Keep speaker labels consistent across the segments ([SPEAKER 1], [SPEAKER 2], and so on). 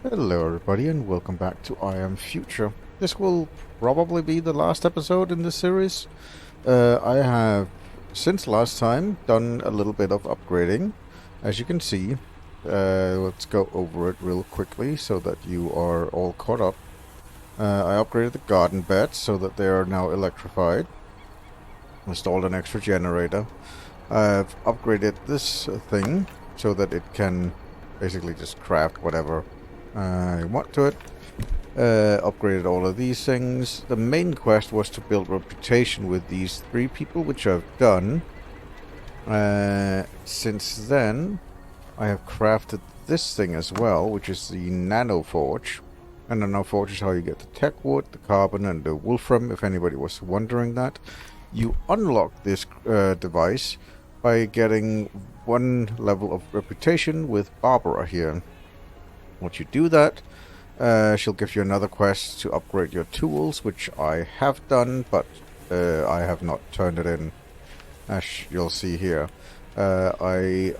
[SPEAKER 1] Hello everybody and welcome back to I Am Future. This will probably be the last episode in this series. I have, since last time, done a little bit of upgrading. As you can see, let's go over it real quickly so that you are all caught up. I upgraded the garden beds so that they are now electrified. Installed an extra generator. I've upgraded this thing so that it can basically just craft whatever I want to it. Upgraded all of these things. The main quest was to build reputation with these 3 people, which I've done. Since then, I have crafted this thing as well, which is the Nano Forge. And the Nano Forge is how you get the tech wood, the carbon, and the wolfram, if anybody was wondering that. You unlock this device by getting 1 level of reputation with Barbara here. Once you do that, she'll give you another quest to upgrade your tools, which I have done, but I have not turned it in, as you'll see here. I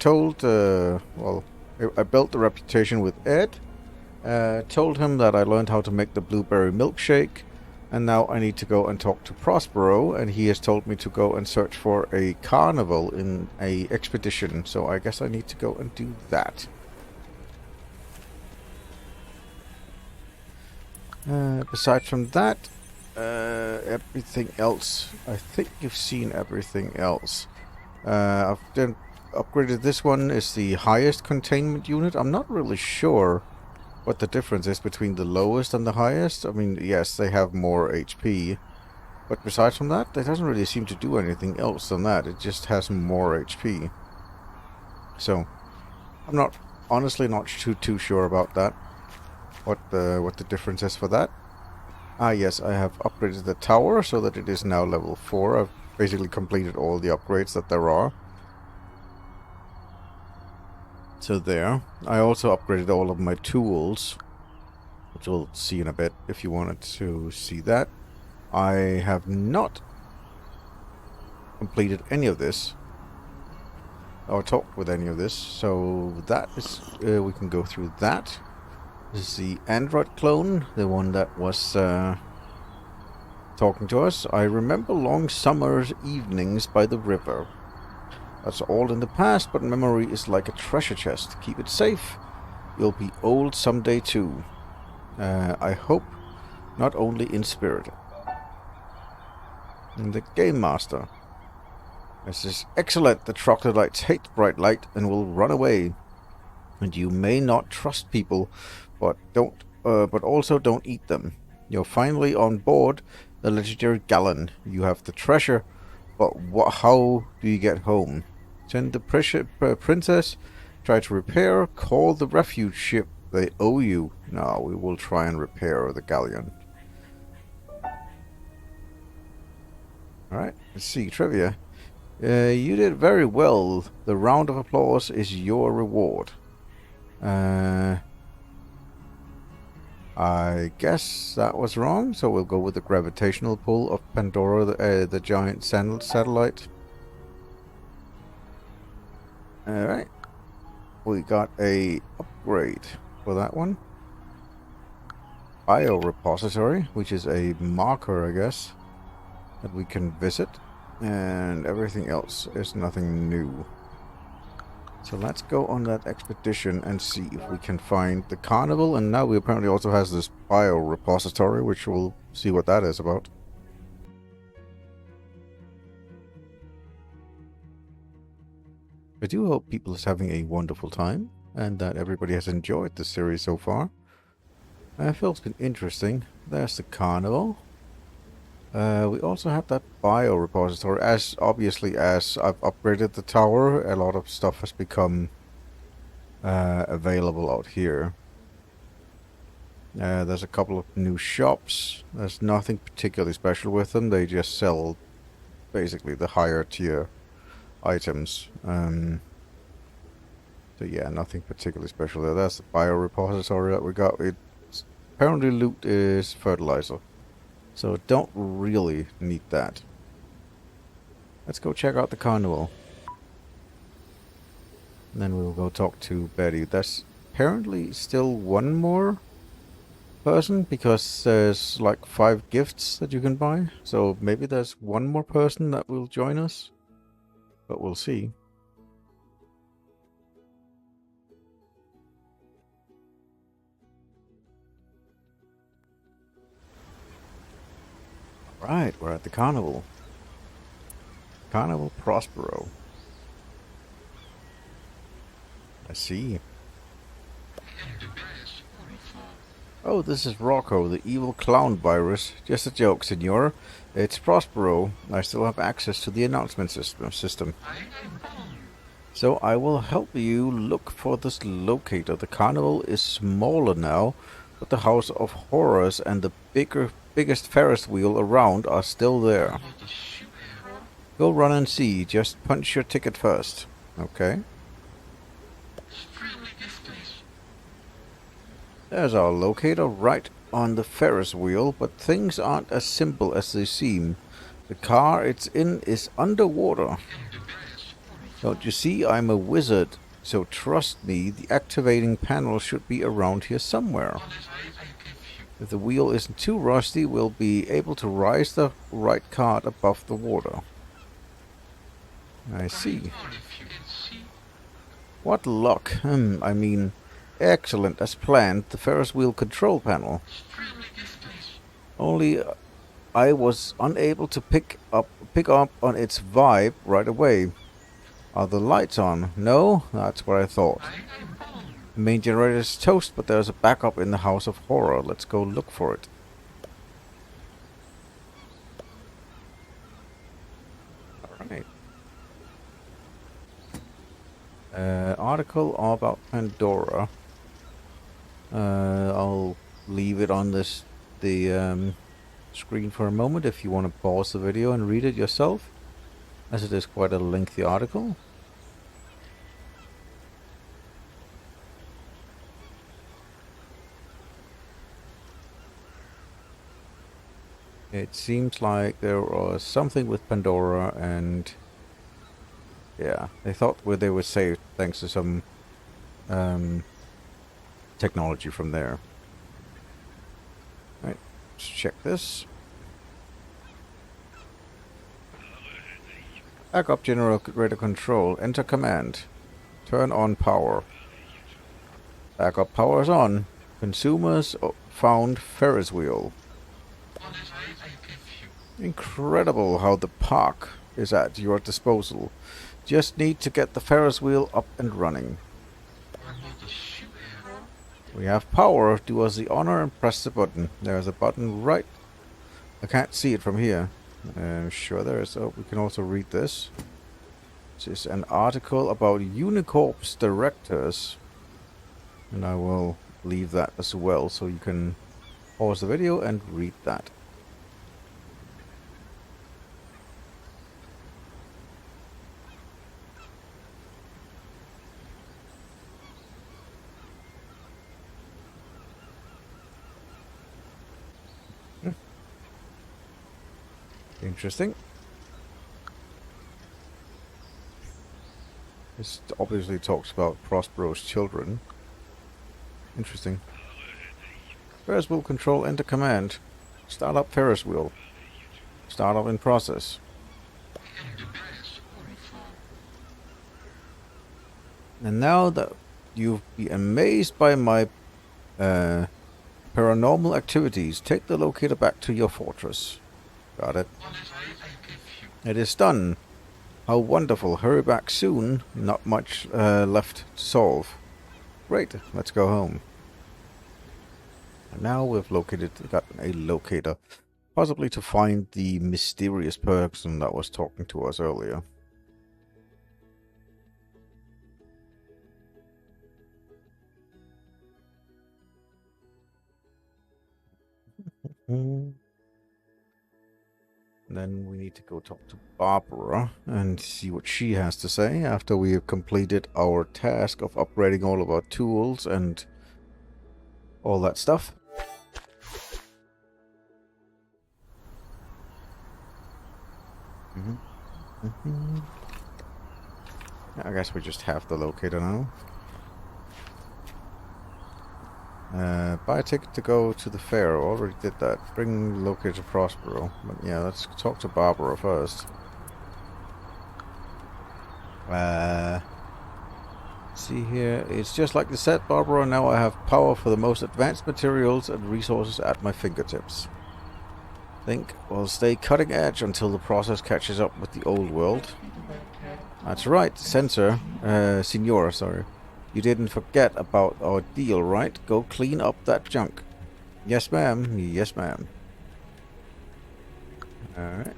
[SPEAKER 1] told, I built the reputation with Ed, told him that I learned how to make the blueberry milkshake, and now I need to go and talk to Prospero, and he has told me to go and search for a carnival in a expedition, so I guess I need to go and do that. Besides from that, everything else, I think you've seen everything else. I've then upgraded this one, is the highest containment unit. I'm not really sure what the difference is between the lowest and the highest. I mean, yes, they have more HP, but besides from that, it doesn't really seem to do anything else than that. It just has more HP. So, I'm not, honestly not too sure about that. What the difference is for that. Ah yes, I have upgraded the tower so that it is now level 4. I've basically completed all the upgrades that there are. So there. I also upgraded all of my tools, which we'll see in a bit if you wanted to see that. I have not completed any of this, or talked with any of this, so that is, we can go through that. This is the Android clone, the one that was talking to us. I remember long summer's evenings by the river. That's all in the past, but memory is like a treasure chest. Keep it safe. You'll be old someday too. I hope, not only in spirit. And the Game Master. This is excellent. The troglodytes hate bright light and will run away. And you may not trust people, but also don't eat them. You're finally on board the legendary Gallon. You have the treasure, but how do you get home? Send the princess, try to repair, call the refuge ship. They owe you. No, we will try and repair the galleon. Alright, let's see, trivia. You did very well. The round of applause is your reward. I guess that was wrong, so we'll go with the gravitational pull of Pandora, the giant satellite. Alright. We got a upgrade for that one. Biorepository, which is a marker, I guess, that we can visit. And everything else is nothing new. So let's go on that expedition and see if we can find the carnival. And now we apparently also has this biorepository, which we'll see what that is about. I do hope people is having a wonderful time and that everybody has enjoyed the series so far. I feel it's been interesting. There's the carnival. We also have that biorepository. Obviously as I've upgraded the tower, a lot of stuff has become available out here. There's a couple of new shops. There's nothing particularly special with them. They just sell basically the higher tier items. So yeah, nothing particularly special there. That's the biorepository that we got. Apparently loot is fertilizer. So don't really need that. Let's go check out the carnival. And then we'll go talk to Betty. That's apparently still one more person because there's like 5 gifts that you can buy. So maybe there's one more person that will join us, but we'll see. Right, we're at the carnival. Carnival Prospero. I see. Oh, this is Rocco, the evil clown virus. Just a joke, senor. It's Prospero. I still have access to the announcement system. So I will help you look for this locator. The carnival is smaller now, but the House of Horrors and the biggest Ferris wheel around are still there. Go run and see. Just punch your ticket first. Okay. There's our locator right on the Ferris wheel, but things aren't as simple as they seem. The car it's in is underwater. Don't you see, I'm a wizard, so trust me, the activating panel should be around here somewhere. If the wheel isn't too rusty, we'll be able to rise the right cart above the water. I see. What luck. I mean, excellent as planned, the Ferris wheel control panel. Only I was unable to pick up on its vibe right away. Are the lights on? No? That's what I thought. The main generator is toast, but there's a backup in the House of Horror. Let's go look for it. Alright. Article about Pandora. I'll leave it on the screen for a moment if you want to pause the video and read it yourself, as it is quite a lengthy article. It seems like there was something with Pandora, and yeah, they thought they were saved thanks to some technology from there. Right, let's check this. Backup generator control. Enter command. Turn on power. Backup power is on. Consumers found Ferris wheel. Incredible how the park is at your disposal. Just need to get the Ferris wheel up and running. We have power. Do us the honor and press the button. There's a button right. I can't see it from here. Sure there is. Oh, we can also read this. This is an article about Unicorp's directors. And I will leave that as well, so you can pause the video and read that. Interesting. This obviously talks about Prospero's children. Interesting. Ferris wheel control, enter command. Start up Ferris wheel. Start up in process. And now that you'll be amazed by my paranormal activities, take the locator back to your fortress. Got it. It is done. How wonderful. Hurry back soon. Not much left to solve. Great. Let's go home. And now we've gotten a locator. Possibly to find the mysterious person that was talking to us earlier. Then we need to go talk to Barbara and see what she has to say after we have completed our task of upgrading all of our tools and all that stuff. I guess we just have the locator now. Buy a ticket to go to the fair. Already did that. Bring locator Prospero. But yeah, let's talk to Barbara first. See here, it's just like the set, Barbara. Now I have power for the most advanced materials and resources at my fingertips. Think we'll stay cutting edge until the process catches up with the old world. That's right, Senora, sorry. You didn't forget about our deal, right? Go clean up that junk. Yes, ma'am. Yes, ma'am. Alright.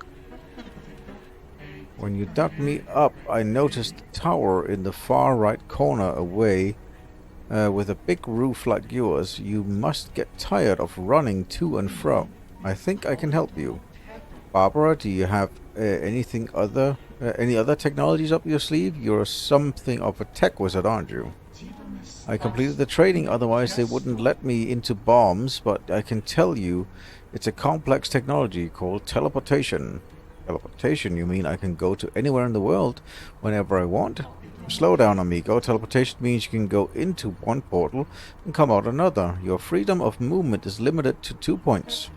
[SPEAKER 1] When you dug me up, I noticed the tower in the far right corner away with a big roof like yours. You must get tired of running to and fro. I think I can help you. Barbara, do you have any other technologies up your sleeve? You're something of a tech wizard, aren't you? I completed the training, otherwise they wouldn't let me into bombs, but I can tell you it's a complex technology called teleportation. Teleportation, you mean I can go to anywhere in the world whenever I want? Slow down, amigo. Teleportation means you can go into one portal and come out another. Your freedom of movement is limited to 2 points.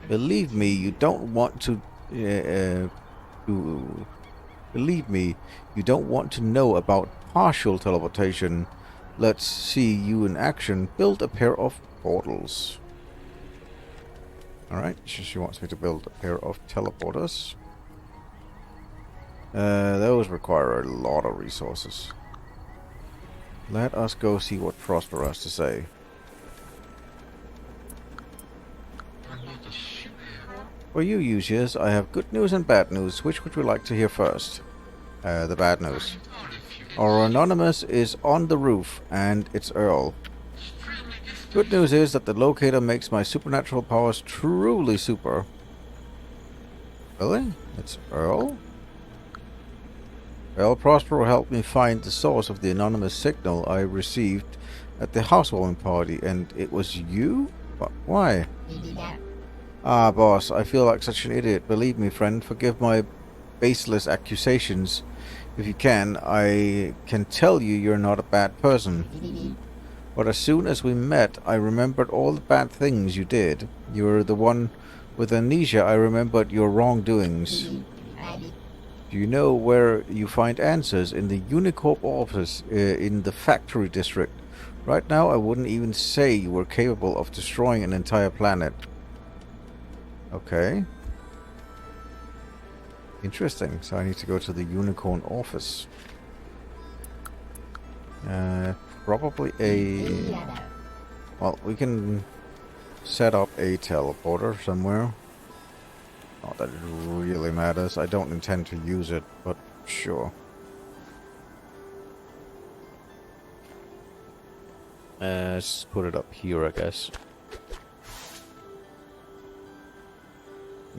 [SPEAKER 1] Believe me, you don't want to know about partial teleportation. Let's see you in action. Build a pair of portals. Alright, she wants me to build a pair of teleporters. Those require a lot of resources. Let us go see what Prosper has to say. For you users, I have good news and bad news. Which would you like to hear first? The bad news. Our Anonymous is on the roof, and it's Earl. Good news is that the locator makes my supernatural powers truly super. Really? It's Earl? Earl Prospero helped me find the source of the anonymous signal I received at the housewarming party, and it was you? Why? Ah, boss, I feel like such an idiot. Believe me, friend, forgive my baseless accusations. If you can, I can tell you you're not a bad person. But as soon as we met, I remembered all the bad things you did. You were the one with amnesia. I remembered your wrongdoings. Do you know where you find answers? In the Unicorp office in the factory district. Right now, I wouldn't even say you were capable of destroying an entire planet. Okay. Interesting. So I need to go to the Unicorn office. Probably a... Well, we can set up a teleporter somewhere. Not that it really matters. I don't intend to use it, but sure. Let's put it up here, I guess.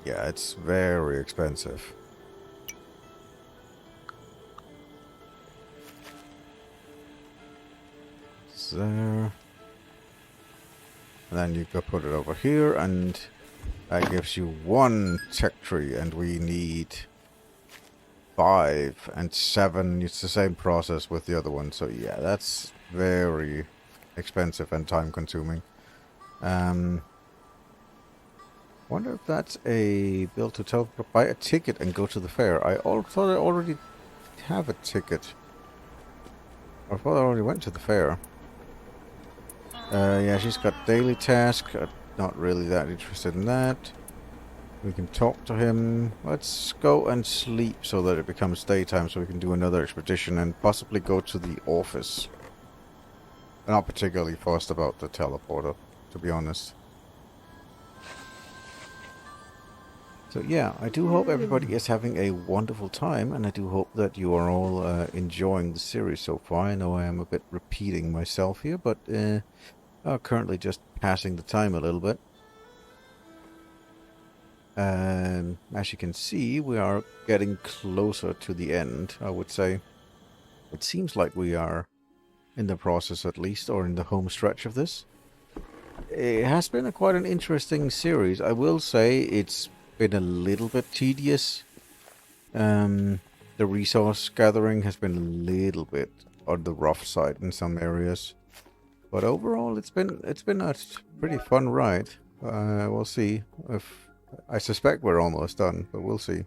[SPEAKER 1] Yeah, it's very expensive. There. And then you can put it over here, and that gives you 1 tech tree, and we need 5 and 7. It's the same process with the other one, so yeah, that's very expensive and time consuming. Wonder if that's a build to teleport. Buy a ticket and go to the fair. I thought I already have a ticket. I thought I already went to the fair. Yeah, she's got daily task. Not really that interested in that. We can talk to him. Let's go and sleep so that it becomes daytime so we can do another expedition and possibly go to the office. I'm not particularly fussed about the teleporter, to be honest. So yeah, I do hope everybody is having a wonderful time, and I do hope that you are all enjoying the series so far. I know I am a bit repeating myself here, but currently just passing the time a little bit. As you can see, we are getting closer to the end, I would say. It seems like we are in the process at least, or in the home stretch of this. It has been quite an interesting series. I will say it's been a little bit tedious. The resource gathering has been a little bit on the rough side in some areas. But overall, it's been a pretty fun ride. We'll see if I suspect we're almost done, but we'll see.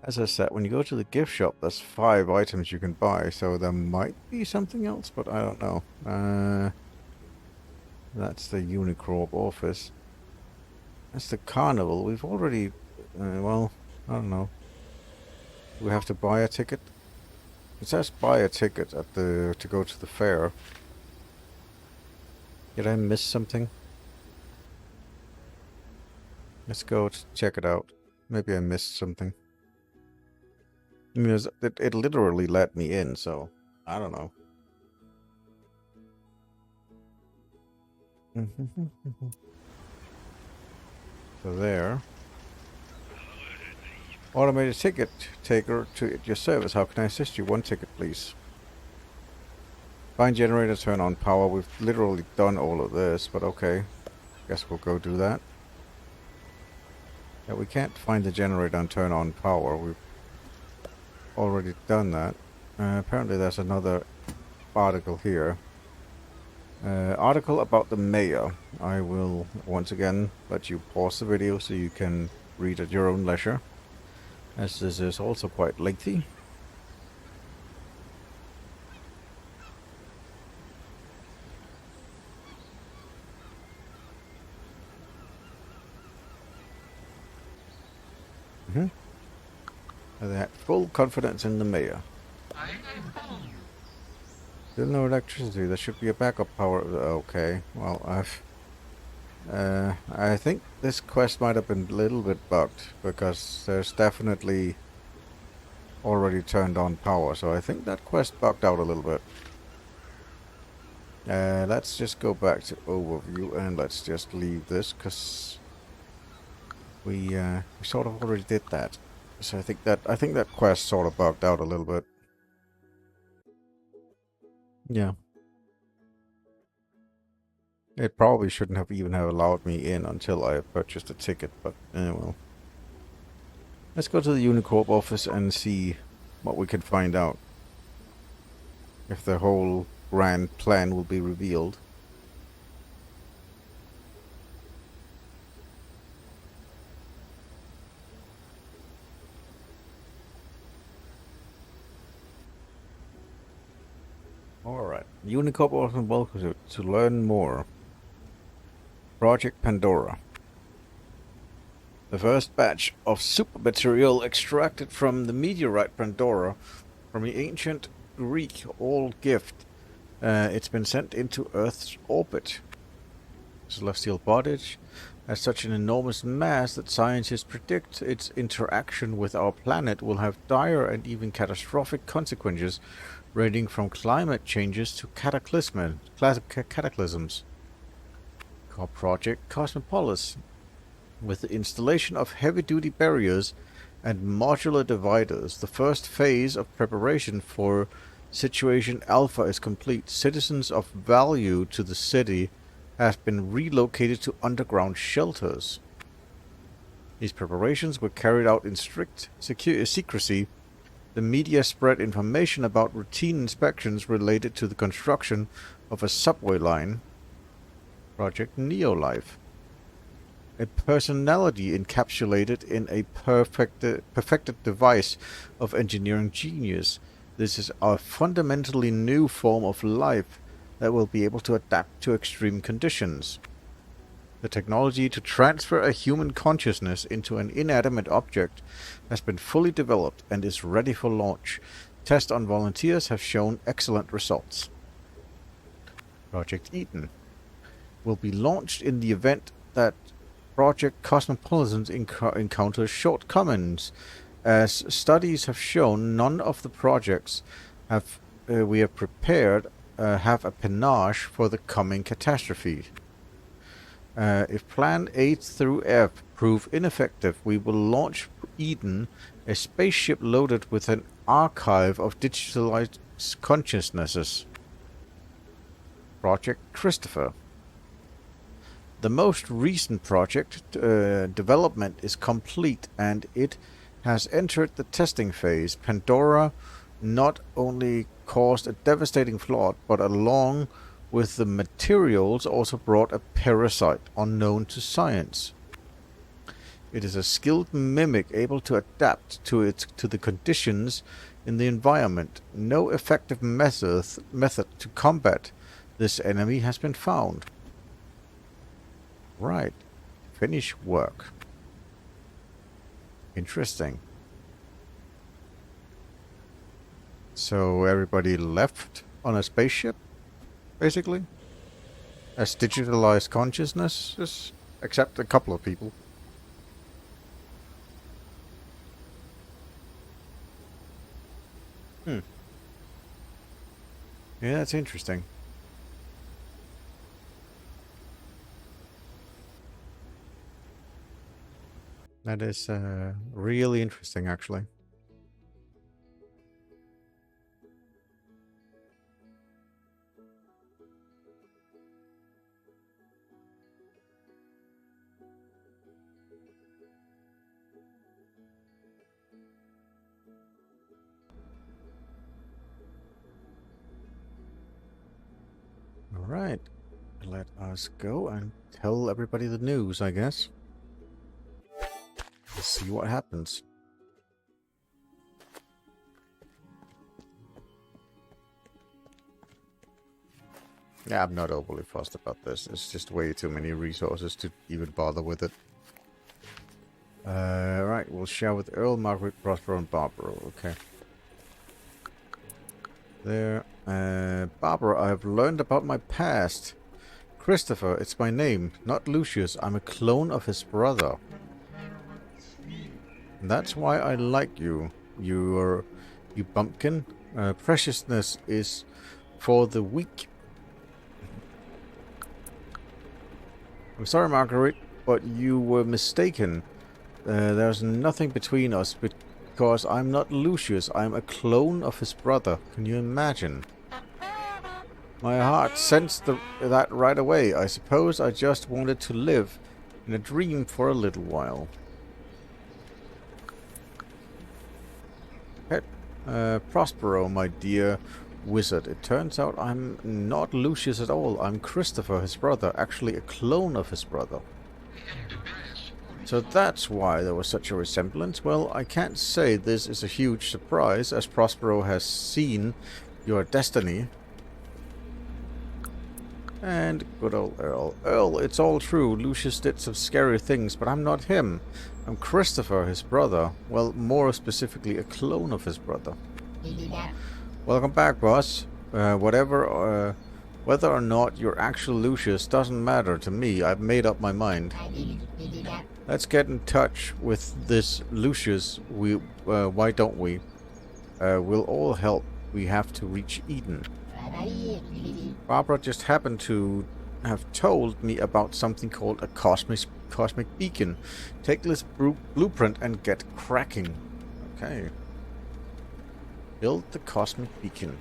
[SPEAKER 1] As I said, when you go to the gift shop, there's 5 items you can buy, so there might be something else, but I don't know. That's the Unicorp office. That's the carnival. We've already, well, I don't know. Do we have to buy a ticket? It says buy a ticket at the to go to the fair. Did I miss something? Let's go check it out. Maybe I missed something. I mean, it literally let me in, so I don't know. So there. Automated ticket taker to your service. How can I assist you? 1 ticket, please. Find generator, turn on power. We've literally done all of this, but okay. Guess we'll go do that. Yeah, we can't find the generator and turn on power. We've already done that. Apparently there's another article here. Article about the mayor. I will once again let you pause the video so you can read at your own leisure, as this is also quite lengthy. They had full confidence in the mayor. Still no electricity. There should be a backup power. Okay, well, I think this quest might have been a little bit bugged, because there's definitely already turned on power, so I think that quest bugged out a little bit. Let's just go back to overview and let's just leave this, because we sort of already did that. So I think that quest sort of bugged out a little bit. Yeah. It probably shouldn't have even have allowed me in until I purchased a ticket, but well. Let's go to the Unicorp office and see what we can find out. If the whole grand plan will be revealed. Alright, Unicorp office, welcome to learn more. Project Pandora. The first batch of super material extracted from the meteorite Pandora from the ancient Greek old gift. It's been sent into Earth's orbit. Celestial body has such an enormous mass that scientists predict its interaction with our planet will have dire and even catastrophic consequences, ranging from climate changes to cataclysms. Our project Cosmopolis, with the installation of heavy-duty barriers and modular dividers, the first phase of preparation for Situation Alpha is complete. Citizens of value to the city have been relocated to underground shelters. These preparations were carried out in strict secrecy. The media spread information about routine inspections related to the construction of a subway line. Project Neolife. A personality encapsulated in a perfected device of engineering genius. This is a fundamentally new form of life that will be able to adapt to extreme conditions. The technology to transfer a human consciousness into an inanimate object has been fully developed and is ready for launch. Tests on volunteers have shown excellent results. Project Eden will be launched in the event that Project Cosmopolitan encounters shortcomings. As studies have shown, none of the projects we have prepared have a panache for the coming catastrophe. If Plan A through F prove ineffective, we will launch Eden, a spaceship loaded with an archive of digitalized consciousnesses. Project Christopher. The most recent project development is complete and it has entered the testing phase. Pandora not only caused a devastating flood, but along with the materials also brought a parasite unknown to science. It is a skilled mimic able to adapt to the conditions in the environment. No effective method to combat this enemy has been found. Right. Finish work. Interesting. So everybody left on a spaceship, basically? As digitalized consciousness, except a couple of people. Yeah, that's interesting. That is really interesting, actually. All right. Let us go and tell everybody the news, I guess. Let's see what happens. Yeah, I'm not overly fussed about this. It's just way too many resources to even bother with it. Right, we'll share with Earl, Margaret, Prospero, and Barbara. Okay. There. Barbara, I have learned about my past. Christopher, it's my name, not Lucius. I'm a clone of his brother. And that's why I like you. You bumpkin. Preciousness is for the weak. I'm sorry, Marguerite, but you were mistaken. There's nothing between us because I'm not Lucius. I'm a clone of his brother. Can you imagine? My heart sensed that right away. I suppose I just wanted to live in a dream for a little while. Prospero, my dear wizard. It turns out I'm not Lucius at all. I'm Christopher, his brother. Actually, a clone of his brother. So that's why there was such a resemblance. Well, I can't say this is a huge surprise, as Prospero has seen your destiny. And good old Earl. Earl, it's all true. Lucius did some scary things, but I'm not him. I'm Christopher, his brother. Well, more specifically, a clone of his brother. Welcome back, boss. Whether or not you're actual Lucius doesn't matter to me. I've made up my mind. Let's get in touch with this Lucius. Why don't we? We'll all help. We have to reach Eden. Barbara just happened to have told me about something called a cosmic beacon. Take this blueprint and get cracking. Okay. Build the cosmic beacon.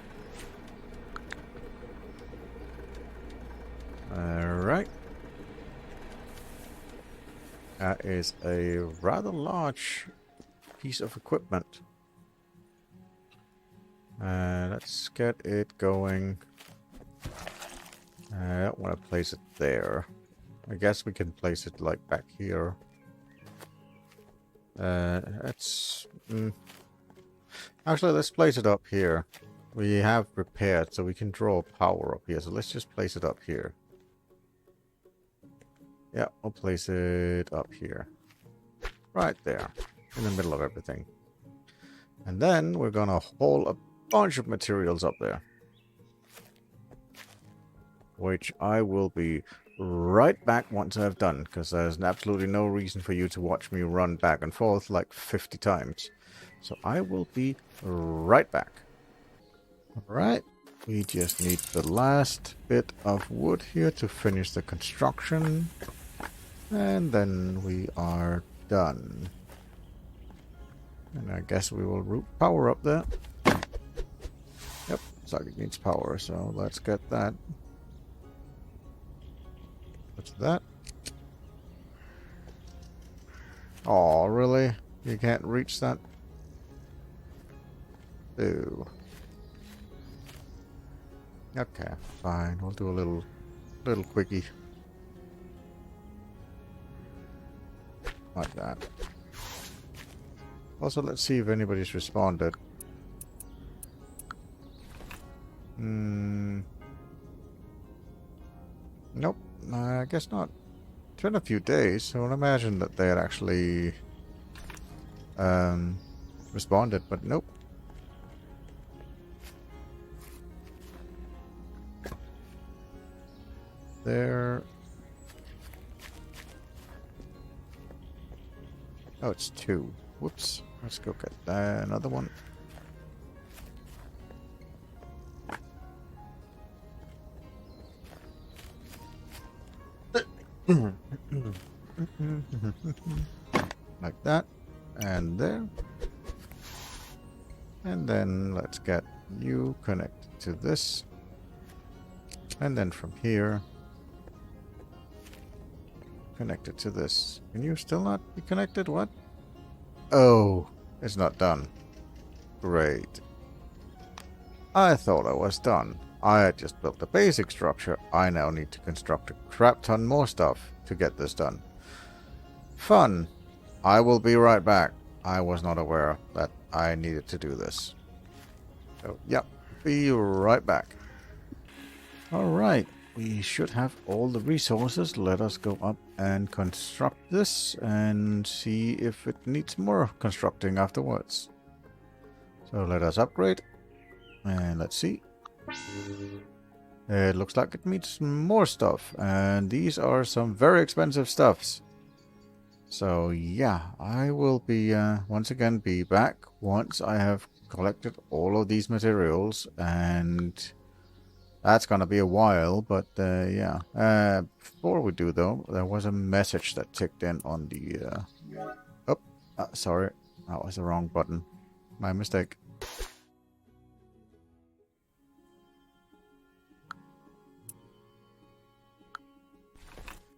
[SPEAKER 1] Alright. That is a rather large piece of equipment. Let's get it going. I don't want to place it there. I guess we can place it like back here. Actually, let's place it up here. We have repaired, so we can draw power up here. So let's just place it up here. Yeah, we'll place it up here. Right there. In the middle of everything. And then we're gonna haul a bunch of materials up there. Which I will be right back once I've done. Because there's absolutely no reason for you to watch me run back and forth like 50 times. So I will be right back. Alright. We just need the last bit of wood here to finish the construction. And then we are done. And I guess we will route power up there. Yep, looks like it needs power, so let's get that. What's that? Oh, really? You can't reach that? Ew. Okay, fine. We'll do a little quickie. Like that. Also, let's see if anybody's responded. Nope, I guess not. It's been a few days, so I would imagine that they had actually responded, but nope. There. Oh, it's 2. Whoops. Let's go get another one. Like that. And there. And then let's get you connected to this. And then from here, connected to this. Can you still not be connected? What? Oh, it's not done. Great. I thought I was done. I had just built the basic structure. I now need to construct a crap ton more stuff to get this done. Fun. I will be right back. I was not aware that I needed to do this. So, yep. Be right back. Alright. We should have all the resources. Let us go up and construct this and see if it needs more constructing afterwards. So let us upgrade. And let's see. It looks like it needs more stuff. And these are some very expensive stuffs. So yeah, I will be once again be back once I have collected all of these materials, and that's gonna be a while, but yeah. Before we do though, there was a message that ticked in on the sorry, that was the wrong button. My mistake.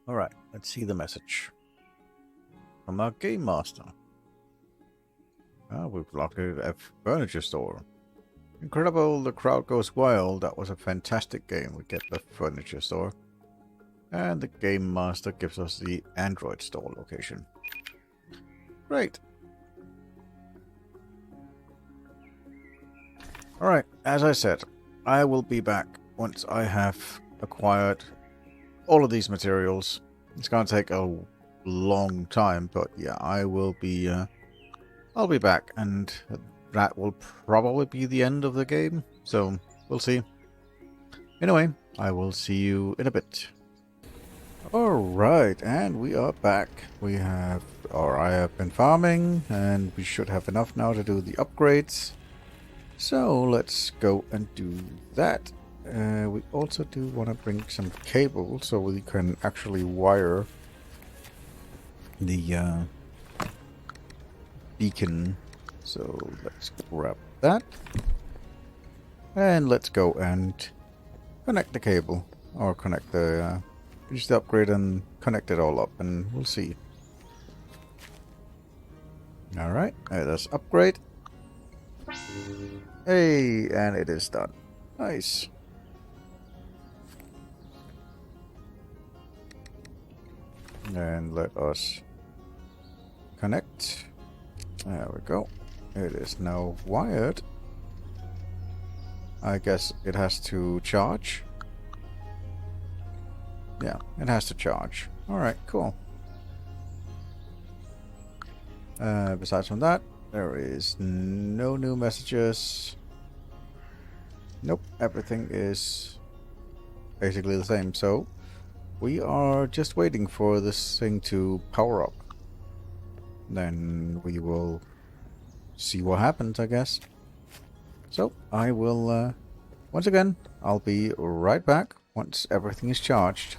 [SPEAKER 1] Alright, let's see the message. From our game master. We've located a furniture store. Incredible, the crowd goes wild. That was a fantastic game. We get the furniture store. And the game master gives us the Android store location. Great. Alright, as I said, I will be back once I have acquired all of these materials. It's gonna take a long time, but yeah, I will be I'll be back, and that will probably be the end of the game, so we'll see. Anyway, I will see you in a bit. Alright, and we are back. I have been farming, and we should have enough now to do the upgrades. So let's go and do that. We also do want to bring some cable so we can actually wire the beacon. So let's grab that. And let's go and connect the cable. Or connect the... use the upgrade and connect it all up, and we'll see. Alright, let us upgrade. Hey, and it is done. Nice. And let us connect. There we go. It is now wired. I guess it has to charge. Yeah, it has to charge. Alright, cool. Besides from that, there is no new messages. Nope, everything is basically the same. So, we are just waiting for this thing to power up. Then we will see what happens, I guess. So, I will, once again, I'll be right back once everything is charged.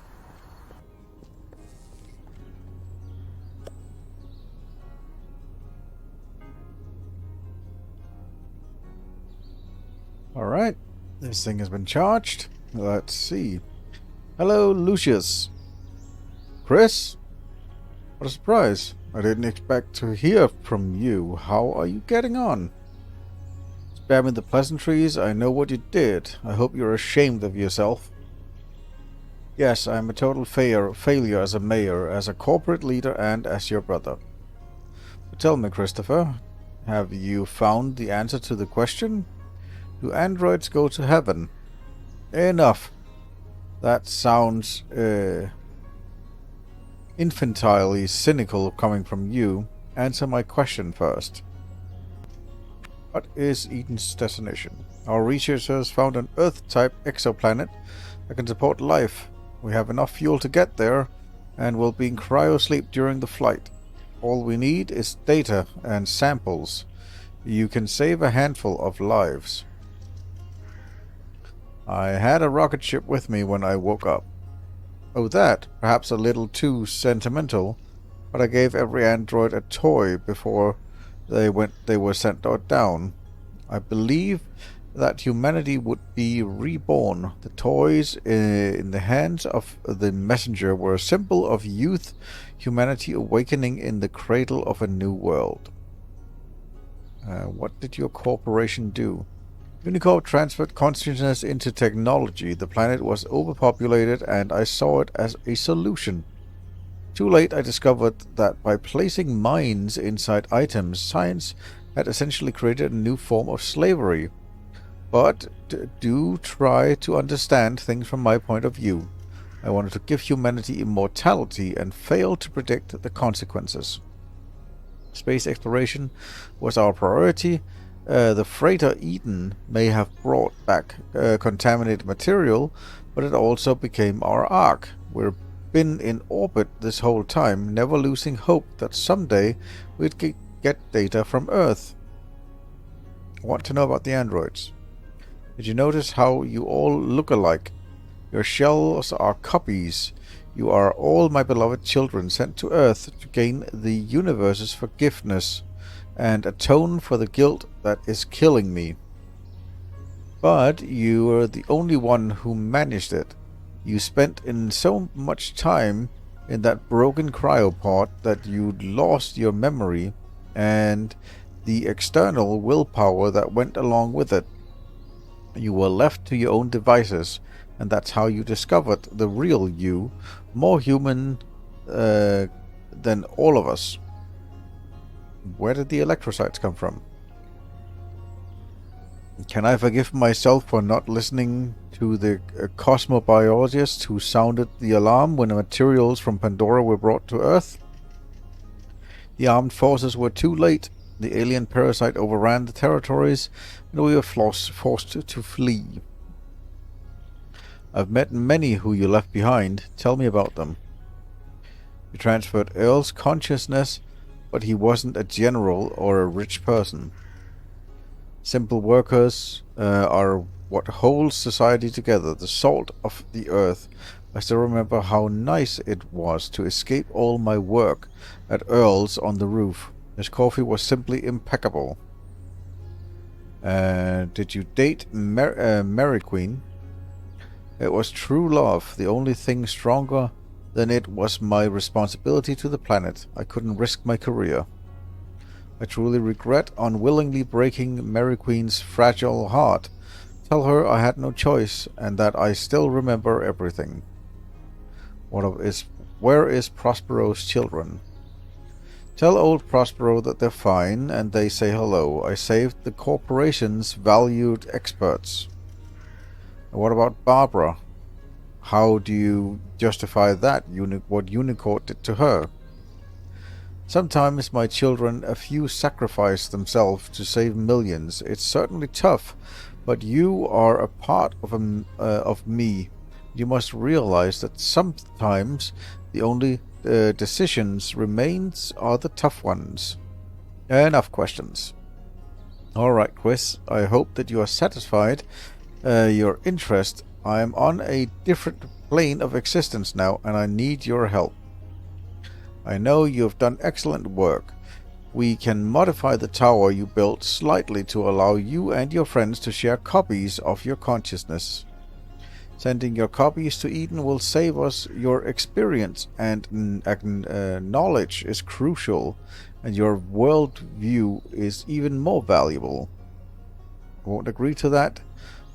[SPEAKER 1] Alright, this thing has been charged. Let's see. Hello, Lucius. Chris? What a surprise. I didn't expect to hear from you. How are you getting on? Spare me the pleasantries. I know what you did. I hope you're ashamed of yourself. Yes, I am a total failure as a mayor, as a corporate leader, and as your brother. But tell me, Christopher, have you found the answer to the question? Do androids go to heaven? Enough. That sounds infantilely cynical coming from you. Answer my question first. What is Eden's destination? Our researchers found an Earth-type exoplanet that can support life. We have enough fuel to get there, and will be in cryosleep during the flight. All we need is data and samples. You can save a handful of lives. I had a rocket ship with me when I woke up. Oh, that? Perhaps a little too sentimental, but I gave every android a toy before they were sent down. I believe that humanity would be reborn. The toys in the hands of the messenger were a symbol of youth, humanity awakening in the cradle of a new world. What did your corporation do? Unicorp transferred consciousness into technology. The planet was overpopulated, and I saw it as a solution. Too late, I discovered that by placing minds inside items, science had essentially created a new form of slavery. But do try to understand things from my point of view. I wanted to give humanity immortality and failed to predict the consequences. Space exploration was our priority. The freighter Eden may have brought back contaminated material, but it also became our Ark. We've been in orbit this whole time, never losing hope that someday we'd get data from Earth. I want to know about the androids. Did you notice how you all look alike? Your shells are copies. You are all my beloved children sent to Earth to gain the universe's forgiveness and atone for the guilt that is killing me. But you were the only one who managed it. You spent in so much time in that broken cryopod that you lost your memory and the external willpower that went along with it. You were left to your own devices, and that's how you discovered the real you, more human than all of us. Where did the electrocytes come from? Can I forgive myself for not listening to the cosmobiologist who sounded the alarm when the materials from Pandora were brought to Earth? The armed forces were too late. The alien parasite overran the territories, and we were forced to flee. I've met many who you left behind. Tell me about them. You transferred Earl's consciousness, but he wasn't a general or a rich person. Simple workers are what holds society together, the salt of the earth. I still remember how nice it was to escape all my work at Earl's on the roof. His coffee was simply impeccable. Did you date Mary Queen? It was true love. The only thing stronger than it was my responsibility to the planet. I couldn't risk my career. I truly regret unwillingly breaking Mary Queen's fragile heart. Tell her I had no choice and that I still remember everything. Where is Prospero's children? Tell old Prospero that they're fine and they say hello. I saved the corporation's valued experts. And what about Barbara? How do you justify that? What Unicorp did to her? Sometimes my children, a few sacrifice themselves to save millions. It's certainly tough, but you are a part of me. You must realize that sometimes the only decisions remains are the tough ones. Enough questions. Alright, Quiz. I hope that you are satisfied. Your interest. I am on a different plane of existence now, and I need your help. I know you have done excellent work. We can modify the tower you built slightly to allow you and your friends to share copies of your consciousness. Sending your copies to Eden will save us your experience, and knowledge is crucial, and your worldview is even more valuable. I won't agree to that.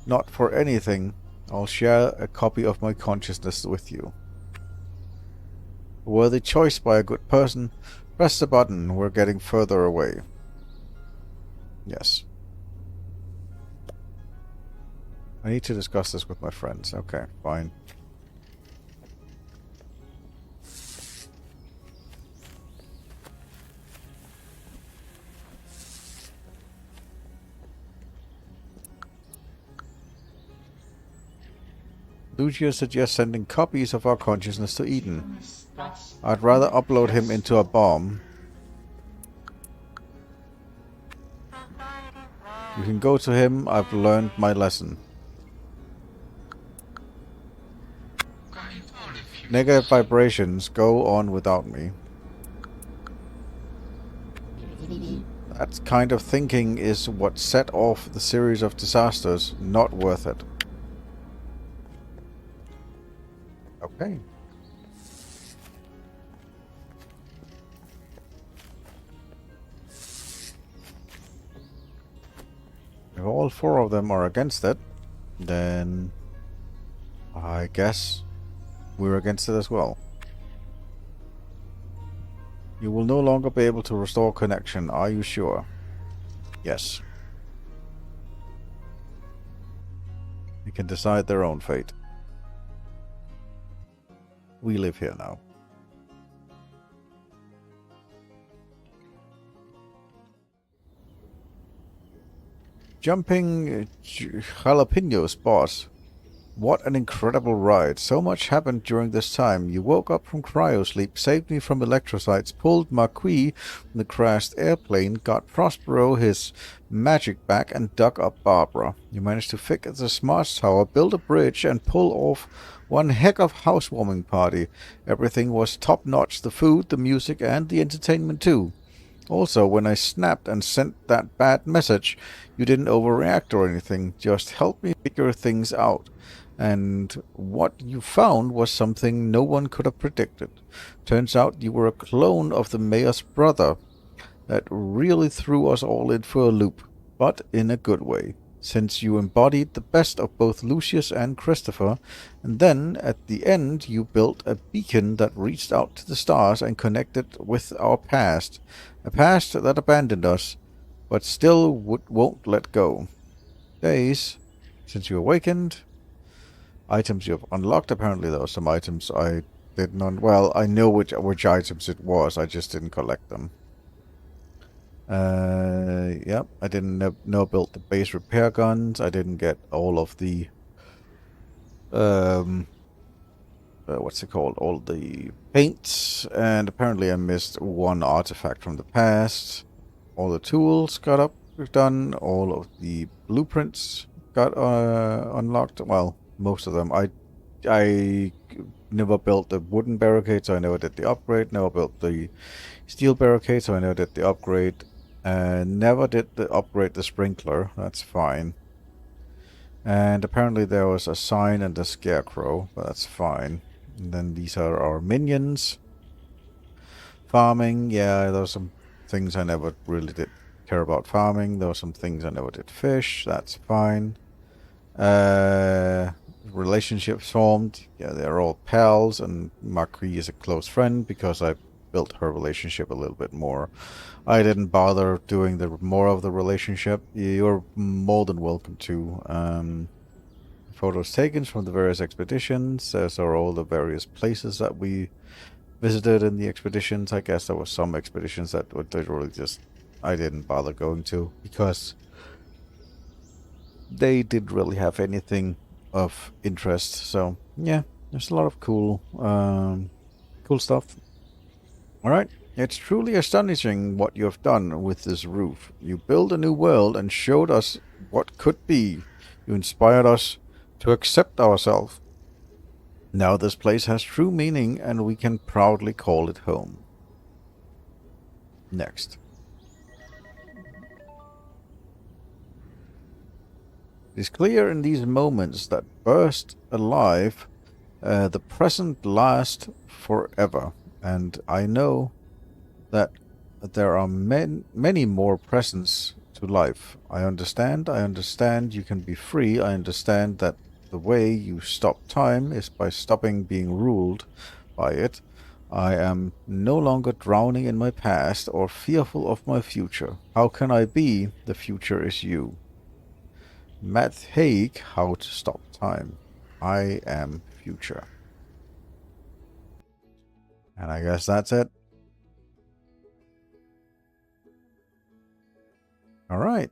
[SPEAKER 1] Not for anything. I'll share a copy of my consciousness with you. A worthy choice by a good person. Press the button. We're getting further away. Yes. I need to discuss this with my friends. Okay, fine. Lucius suggests sending copies of our consciousness to Eden. I'd rather upload him into a bomb. You can go to him. I've learned my lesson. Negative vibrations go on without me. That kind of thinking is what set off the series of disasters. Not worth it. Okay. If all four of them are against it, then I guess we're against it as well. You will no longer be able to restore connection. Are you sure? Yes. They can decide their own fate. We live here now. Jumping jalapenos, boss. What an incredible ride. So much happened during this time. You woke up from cryosleep, saved me from electrocytes, pulled Marquis from the crashed airplane, got Prospero his magic back, and dug up Barbara. You managed to fix the smart tower, build a bridge, and pull off one heck of housewarming party. Everything was top-notch, the food, the music, and the entertainment too. Also, when I snapped and sent that bad message, you didn't overreact or anything, just helped me figure things out. And what you found was something no one could have predicted. Turns out you were a clone of the mayor's brother. That really threw us all in for a loop, but in a good way, since you embodied the best of both Lucius and Christopher, and then, at the end, you built a beacon that reached out to the stars and connected with our past. A past that abandoned us, but still won't let go. Days since you awakened. Items you have unlocked. Apparently there were some items I did not... Well, I know which items it was. I just didn't collect them. Yep. I didn't know about the base repair guns. I didn't get all of the... what's it called? All the paints. And apparently I missed one artifact from the past. All the tools got done. All of the blueprints got unlocked. Well, most of them. I never built the wooden barricade, so I never did the upgrade. Never built the steel barricade, so I never did the upgrade. Never did the upgrade the sprinkler. That's fine. And apparently there was a sign and a scarecrow, but that's fine. And then these are our minions. Farming, yeah, there were some things I never really did care about farming. There were some things I never did fish. That's fine. Relationships formed. Yeah, they're all pals, and Marquis is a close friend because I built her relationship a little bit more. I didn't bother doing more of the relationship. You're more than welcome to. Photos taken from the various expeditions. Those are all the various places that we visited in the expeditions. I guess there were some expeditions that were literally just I didn't bother going to because they didn't really have anything of interest. So yeah, there's a lot of cool stuff. Alright, it's truly astonishing what you have done with this roof. You built a new world and showed us what could be. You inspired us to accept ourselves. Now this place has true meaning and we can proudly call it home. Next. It is clear in these moments that burst alive, the present lasts forever. And I know that there are many more presents to life. I understand you can be free. I understand that the way you stop time is by stopping being ruled by it. I am no longer drowning in my past or fearful of my future. How can I be? The future is you. Matt Haig, How to Stop Time. I am future. And I guess that's it. Alright.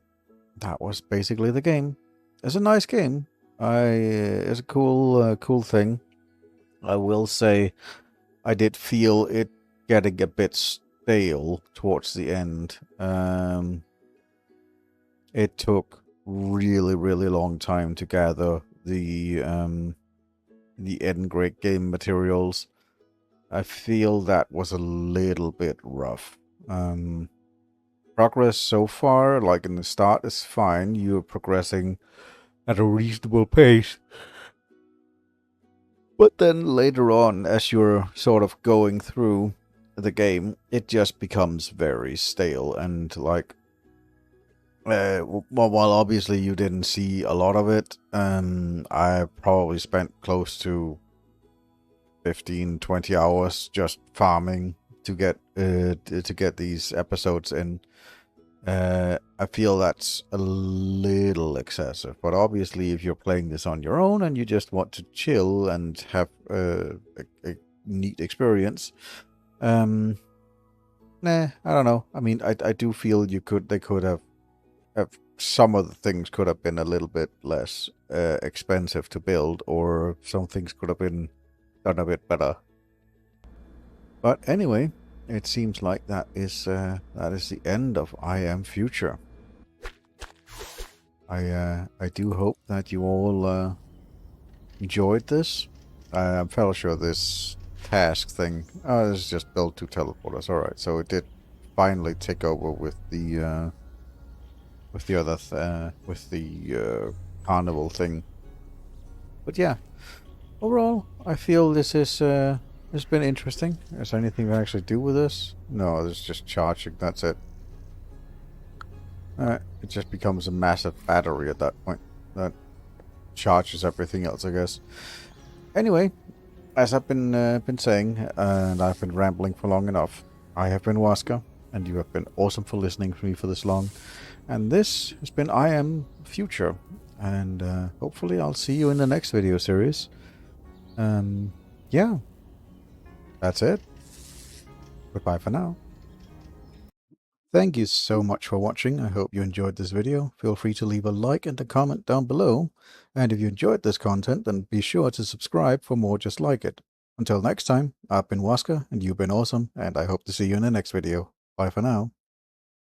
[SPEAKER 1] That was basically the game. It's a nice game. It's a cool thing. I will say I did feel it getting a bit stale towards the end. It took really long time to gather the end grade game materials. I feel that was a little bit rough. Progress so far, like in the start, is fine. You're progressing at a reasonable pace. But then later on, as you're sort of going through the game, it just becomes very stale. And like, while obviously you didn't see a lot of it, I probably spent close to 15-20 hours just farming to get these episodes in. I feel that's a little excessive, but obviously if you're playing this on your own and you just want to chill and have a neat experience, nah, I don't know. I mean, I do feel they could have some of the things could have been a little bit less expensive to build, or some things could have been done a bit better. But anyway, it seems like that is the end of I Am Future. I do hope that you all enjoyed this. I'm fairly sure this task thing. Oh, this is just build 2 teleporters. All right, so it did finally take over with the carnival thing. But yeah, overall, I feel this is it's been interesting. Is there anything we actually do with this? No, it's just charging. That's it. It just becomes a massive battery at that point that charges everything else, I guess. Anyway, as I've been saying, and I've been rambling for long enough, I have been Waska, and you have been awesome for listening to me for this long. And this has been I Am Future, and hopefully I'll see you in the next video series. Yeah, that's it. Goodbye for now. Thank you so much for watching. I hope you enjoyed this video. Feel free to leave a like and a comment down below. And if you enjoyed this content, then be sure to subscribe for more just like it. Until next time, I've been Waska, and you've been awesome, and I hope to see you in the next video. Bye for now.